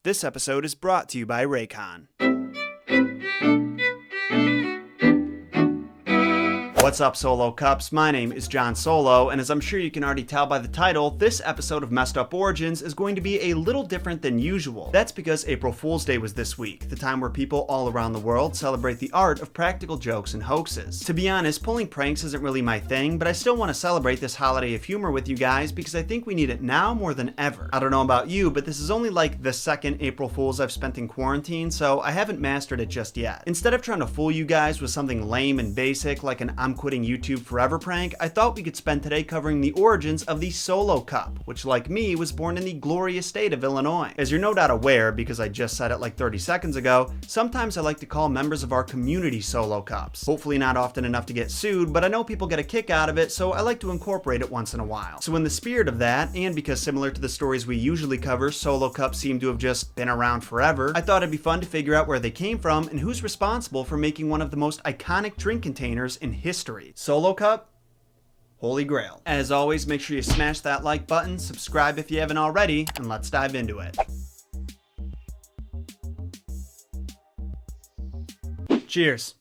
This episode is brought to you by Raycon. What's up, Solo Cups? My name is John Solo, and as I'm sure you can already tell by the title, this episode of Messed Up Origins is going to be a little different than usual. That's because April Fool's Day was this week, the time where people all around the world celebrate the art of practical jokes and hoaxes. To be honest, pulling pranks isn't really my thing, but I still want to celebrate this holiday of humor with you guys because I think we need it now more than ever. I don't know about you, but this is only like the second April Fool's I've spent in quarantine, so I haven't mastered it just yet. Instead of trying to fool you guys with something lame and basic like an I'm quitting YouTube forever prank, I thought we could spend today covering the origins of the Solo Cup, which like me was born in the glorious state of Illinois. As you're no doubt aware, because I just said it like 30 seconds ago, sometimes I like to call members of our community Solo Cups. Hopefully not often enough to get sued, but I know people get a kick out of it, so I like to incorporate it once in a while. So in the spirit of that, and because similar to the stories we usually cover, Solo Cups seem to have just been around forever, I thought it'd be fun to figure out where they came from and who's responsible for making one of the most iconic drink containers in history. Solo Cup? Holy Grail. As always, make sure you smash that like button, subscribe if you haven't already, and let's dive into it. Cheers.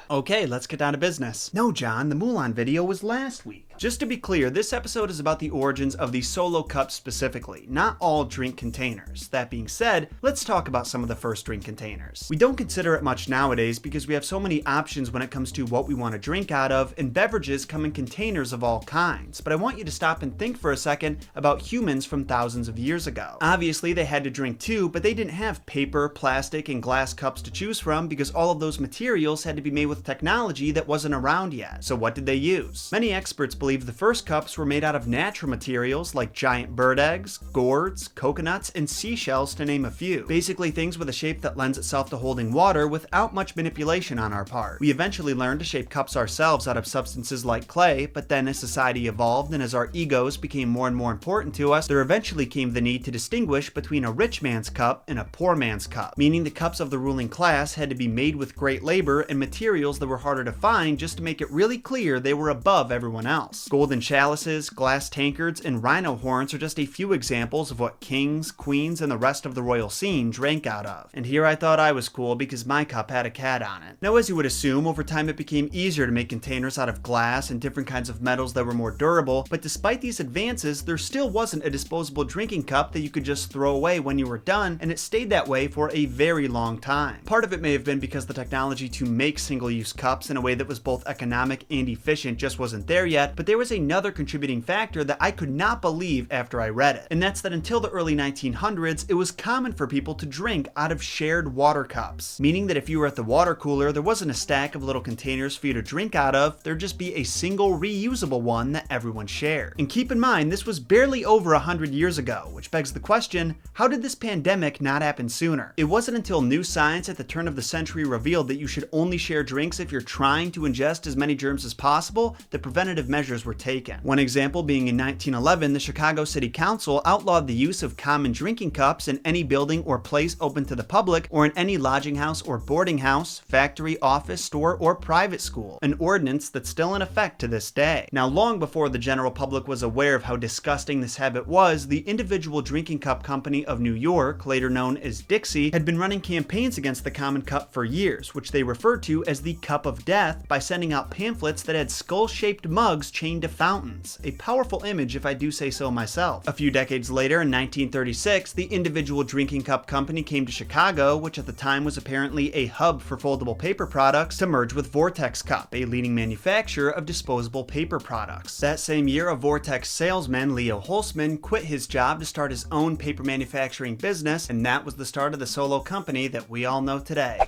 Okay, let's get down to business. No, John, the Mulan video was last week. Just to be clear, this episode is about the origins of the Solo Cup specifically, not all drink containers. That being said, let's talk about some of the first drink containers. We don't consider it much nowadays because we have so many options when it comes to what we want to drink out of, and beverages come in containers of all kinds. But I want you to stop and think for a second about humans from thousands of years ago. Obviously, they had to drink too, but they didn't have paper, plastic, and glass cups to choose from because all of those materials had to be made with technology that wasn't around yet. So what did they use? Many experts believe the first cups were made out of natural materials like giant bird eggs, gourds, coconuts, and seashells, to name a few. Basically things with a shape that lends itself to holding water without much manipulation on our part. We eventually learned to shape cups ourselves out of substances like clay, but then as society evolved and as our egos became more and more important to us, there eventually came the need to distinguish between a rich man's cup and a poor man's cup, meaning the cups of the ruling class had to be made with great labor and materials that were harder to find just to make it really clear they were above everyone else. Golden chalices, glass tankards, and rhino horns are just a few examples of what kings, queens, and the rest of the royal scene drank out of. And here I thought I was cool because my cup had a cat on it. Now, as you would assume, over time it became easier to make containers out of glass and different kinds of metals that were more durable, but despite these advances, there still wasn't a disposable drinking cup that you could just throw away when you were done, and it stayed that way for a very long time. Part of it may have been because the technology to make single-use cups in a way that was both economic and efficient just wasn't there yet, but there was another contributing factor that I could not believe after I read it, and that's that until the early 1900s, it was common for people to drink out of shared water cups, meaning that if you were at the water cooler, there wasn't a stack of little containers for you to drink out of, there'd just be a single reusable one that everyone shared. And keep in mind, this was barely over 100 years ago, which begs the question, how did this pandemic not happen sooner? It wasn't until new science at the turn of the century revealed that you should only share drinks if you're trying to ingest as many germs as possible that preventative measures were taken. One example being in 1911, the Chicago City Council outlawed the use of common drinking cups in any building or place open to the public or in any lodging house or boarding house, factory, office, store, or private school, an ordinance that's still in effect to this day. Now, long before the general public was aware of how disgusting this habit was, the Individual Drinking Cup Company of New York, later known as Dixie, had been running campaigns against the common cup for years, which they referred to as the Cup of Death, by sending out pamphlets that had skull-shaped mugs chained to fountains. A powerful image if I do say so myself. A few decades later, in 1936, the Individual Drinking Cup Company came to Chicago, which at the time was apparently a hub for foldable paper products, to merge with Vortex Cup, a leading manufacturer of disposable paper products. That same year, a Vortex salesman, Leo Holzman, quit his job to start his own paper manufacturing business, and that was the start of the Solo company that we all know today.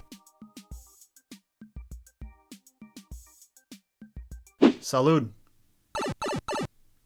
Salud.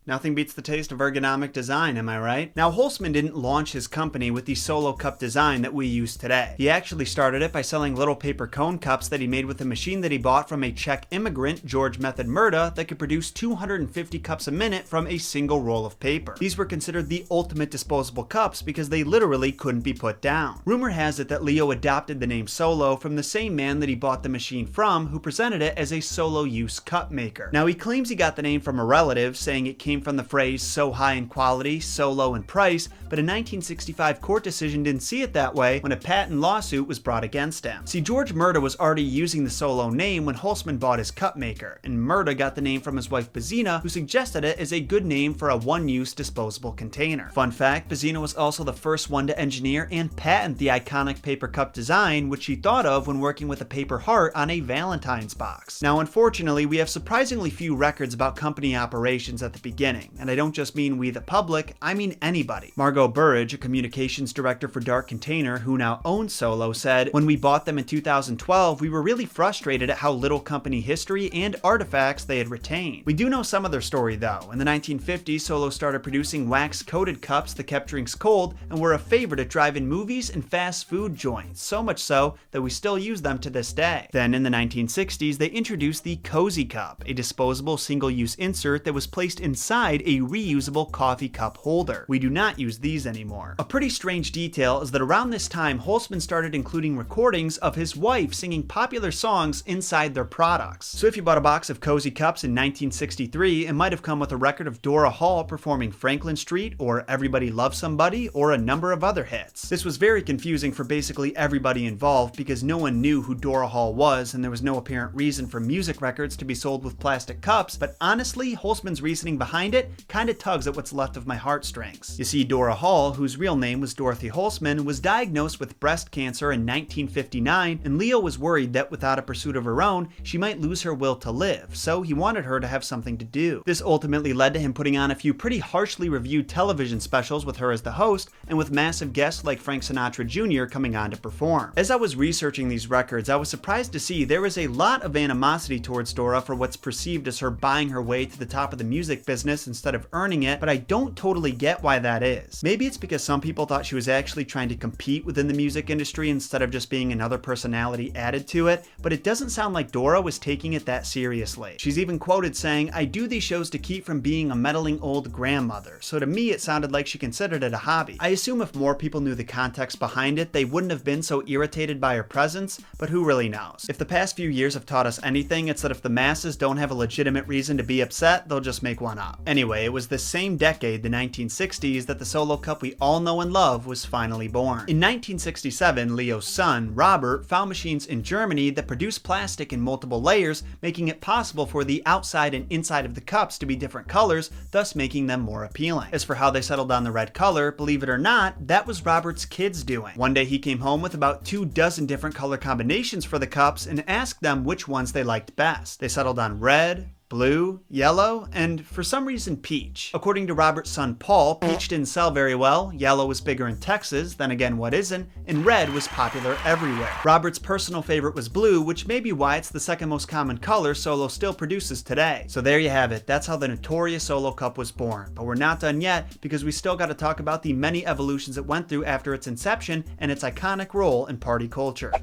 Nothing beats the taste of ergonomic design, am I right? Now, Holzman didn't launch his company with the Solo Cup design that we use today. He actually started it by selling little paper cone cups that he made with a machine that he bought from a Czech immigrant, George Method Murda, that could produce 250 cups a minute from a single roll of paper. These were considered the ultimate disposable cups because they literally couldn't be put down. Rumor has it that Leo adopted the name Solo from the same man that he bought the machine from, who presented it as a solo-use cup maker. Now, he claims he got the name from a relative, saying it came came from the phrase "so high in quality, so low in price," but a 1965 court decision didn't see it that way when a patent lawsuit was brought against him. See, George Murda was already using the Solo name when Holtzman bought his cup maker, and Murda got the name from his wife Bezina, who suggested it as a good name for a one-use disposable container. Fun fact, Bezina was also the first one to engineer and patent the iconic paper cup design, which she thought of when working with a paper heart on a Valentine's box. Now, unfortunately, we have surprisingly few records about company operations at the beginning, and I don't just mean we the public, I mean anybody. Margot Burridge, a communications director for Dark Container who now owns Solo, said, "When we bought them in 2012, we were really frustrated at how little company history and artifacts they had retained." We do know some of their story though. In the 1950s, Solo started producing wax-coated cups that kept drinks cold and were a favorite at drive-in movies and fast food joints, so much so that we still use them to this day. Then in the 1960s, they introduced the Cozy Cup, a disposable single-use insert that was placed inside a reusable coffee cup holder. We do not use these anymore. A pretty strange detail is that around this time, Holtzman started including recordings of his wife singing popular songs inside their products. So if you bought a box of Cozy Cups in 1963, it might have come with a record of Dora Hall performing Franklin Street, or Everybody Loves Somebody, or a number of other hits. This was very confusing for basically everybody involved because no one knew who Dora Hall was and there was no apparent reason for music records to be sold with plastic cups, but honestly, Holtzman's reasoning behind it kinda tugs at what's left of my heartstrings. You see, Dora Hall, whose real name was Dorothy Holtzman, was diagnosed with breast cancer in 1959, and Leo was worried that without a pursuit of her own, she might lose her will to live, so he wanted her to have something to do. This ultimately led to him putting on a few pretty harshly reviewed television specials with her as the host, and with massive guests like Frank Sinatra Jr. coming on to perform. As I was researching these records, I was surprised to see there was a lot of animosity towards Dora for what's perceived as her buying her way to the top of the music business instead of earning it, but I don't totally get why that is. Maybe it's because some people thought she was actually trying to compete within the music industry instead of just being another personality added to it, but it doesn't sound like Dora was taking it that seriously. She's even quoted saying, "I do these shows to keep from being a meddling old grandmother," so to me it sounded like she considered it a hobby. I assume if more people knew the context behind it, they wouldn't have been so irritated by her presence, but who really knows? If the past few years have taught us anything, it's that if the masses don't have a legitimate reason to be upset, they'll just make one up. Anyway, it was this same decade, the 1960s, that the Solo Cup we all know and love was finally born. In 1967, Leo's son, Robert, found machines in Germany that produced plastic in multiple layers, making it possible for the outside and inside of the cups to be different colors, thus making them more appealing. As for how they settled on the red color, believe it or not, that was Robert's kids doing. One day he came home with about 24 different color combinations for the cups and asked them which ones they liked best. They settled on red, blue, yellow, and for some reason peach. According to Robert's son Paul, peach didn't sell very well, yellow was bigger in Texas, then again what isn't, and red was popular everywhere. Robert's personal favorite was blue, which may be why it's the second most common color Solo still produces today. So there you have it, that's how the notorious Solo Cup was born. But we're not done yet, because we still gotta talk about the many evolutions it went through after its inception and its iconic role in party culture.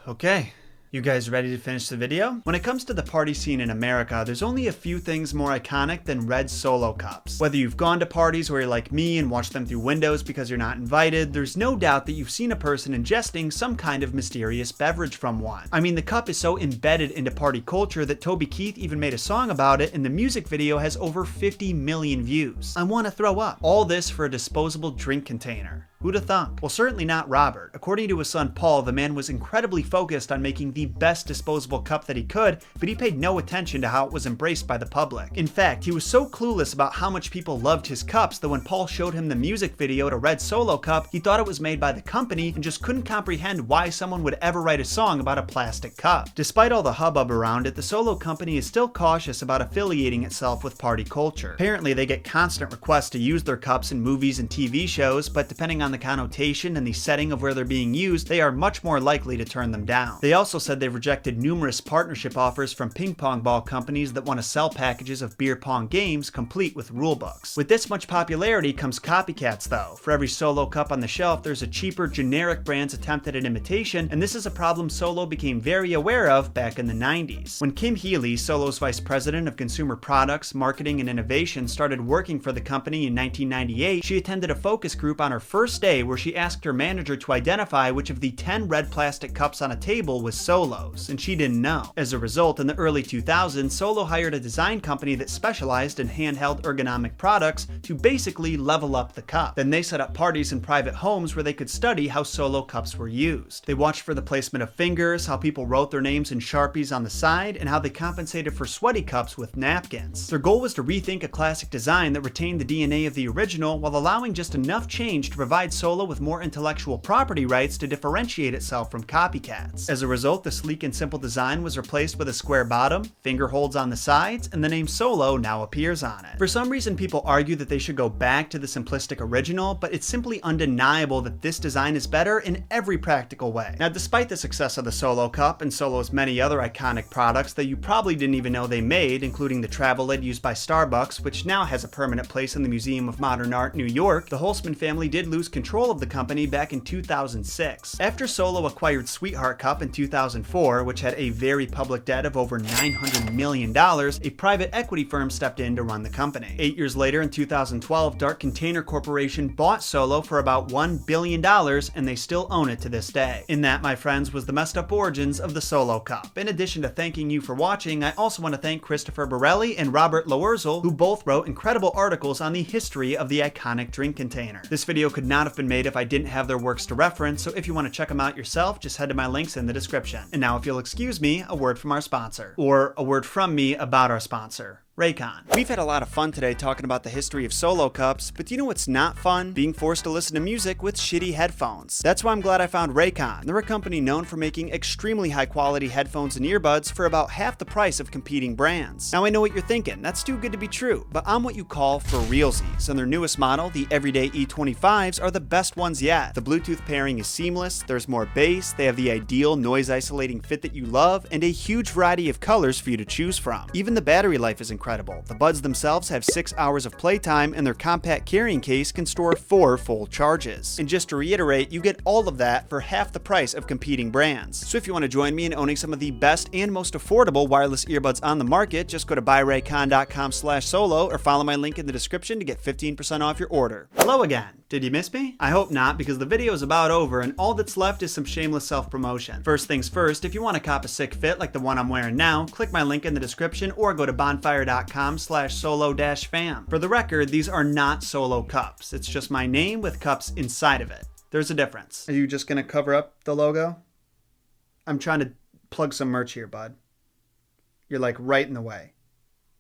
Okay, you guys ready to finish the video? When it comes to the party scene in America, there's only a few things more iconic than red Solo cups. Whether you've gone to parties where you're like me and watched them through windows because you're not invited, there's no doubt that you've seen a person ingesting some kind of mysterious beverage from one. I mean, the cup is so embedded into party culture that Toby Keith even made a song about it, and the music video has over 50 million views. I want to throw up. All this for a disposable drink container. Who'd have thunk? Well, certainly not Robert. According to his son Paul, the man was incredibly focused on making the best disposable cup that he could, but he paid no attention to how it was embraced by the public. In fact, he was so clueless about how much people loved his cups that when Paul showed him the music video to Red Solo Cup, he thought it was made by the company and just couldn't comprehend why someone would ever write a song about a plastic cup. Despite all the hubbub around it, the Solo company is still cautious about affiliating itself with party culture. Apparently, they get constant requests to use their cups in movies and TV shows, but depending on the connotation and the setting of where they're being used, they are much more likely to turn them down. They also said they've rejected numerous partnership offers from ping pong ball companies that want to sell packages of beer pong games complete with rulebooks. With this much popularity comes copycats though. For every Solo cup on the shelf, there's a cheaper generic brand's attempt at an imitation, and this is a problem Solo became very aware of back in the 90s. When Kim Healy, Solo's vice president of consumer products, marketing, and innovation, started working for the company in 1998, she attended a focus group on her first first day where she asked her manager to identify which of the 10 red plastic cups on a table was Solo's, and she didn't know. As a result, in the early 2000s, Solo hired a design company that specialized in handheld ergonomic products to basically level up the cup. Then they set up parties in private homes where they could study how Solo cups were used. They watched for the placement of fingers, how people wrote their names in Sharpies on the side, and how they compensated for sweaty cups with napkins. Their goal was to rethink a classic design that retained the DNA of the original while allowing just enough change to provide Solo with more intellectual property rights to differentiate itself from copycats. As a result, the sleek and simple design was replaced with a square bottom, finger holds on the sides, and the name Solo now appears on it. For some reason, people argue that they should go back to the simplistic original, but it's simply undeniable that this design is better in every practical way. Now, despite the success of the Solo cup and Solo's many other iconic products that you probably didn't even know they made, including the travel lid used by Starbucks, which now has a permanent place in the Museum of Modern Art, New York, the Holtzman family did lose control of the company back in 2006. After Solo acquired Sweetheart Cup in 2004, which had a very public debt of over $900 million, a private equity firm stepped in to run the company. 8 years later, in 2012, Dark Container Corporation bought Solo for about $1 billion, and they still own it to this day. And that, my friends, was the messed up origins of the Solo cup. In addition to thanking you for watching, I also want to thank Christopher Borelli and Robert Loerzel, who both wrote incredible articles on the history of the iconic drink container. This video could not have been made if I didn't have their works to reference, so if you want to check them out yourself, just head to my links in the description. And now, if you'll excuse me, a word from our sponsor. Or a word from me about our sponsor. Raycon. We've had a lot of fun today talking about the history of Solo cups, but do you know what's not fun? Being forced to listen to music with shitty headphones. That's why I'm glad I found Raycon. They're a company known for making extremely high quality headphones and earbuds for about half the price of competing brands. Now I know what you're thinking, that's too good to be true, but I'm what you call for realsies, and their newest model, the Everyday E25s, are the best ones yet. The Bluetooth pairing is seamless, there's more bass, they have the ideal noise isolating fit that you love, and a huge variety of colors for you to choose from. Even the battery life is incredible. The buds themselves have 6 hours of playtime, and their compact carrying case can store 4 full charges. And just to reiterate, you get all of that for half the price of competing brands. So if you want to join me in owning some of the best and most affordable wireless earbuds on the market, just go to buyraycon.com/solo or follow my link in the description to get 15% off your order. Hello again. Did you miss me? I hope not, because the video is about over and all that's left is some shameless self-promotion. First things first, if you want to cop a sick fit like the one I'm wearing now, click my link in the description or go to bonfire.com/solo-fam. For the record, these are not Solo cups. It's just my name with cups inside of it. There's a difference. Are you just gonna cover up the logo? I'm trying to plug some merch here, bud. You're like right in the way.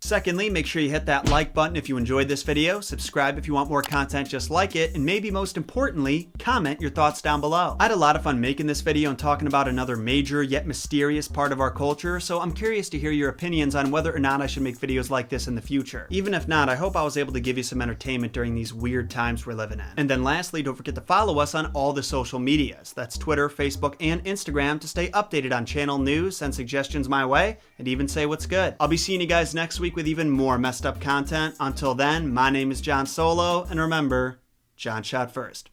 Secondly, make sure you hit that like button if you enjoyed this video, subscribe if you want more content just like it, and maybe most importantly, comment your thoughts down below. I had a lot of fun making this video and talking about another major yet mysterious part of our culture, so I'm curious to hear your opinions on whether or not I should make videos like this in the future. Even if not, I hope I was able to give you some entertainment during these weird times we're living in. And then lastly, don't forget to follow us on all the social medias. That's Twitter, Facebook, and Instagram to stay updated on channel news, send suggestions my way, and even say what's good. I'll be seeing you guys next week with even more messed up content. Until then, my name is John Solo, and remember, John shot first.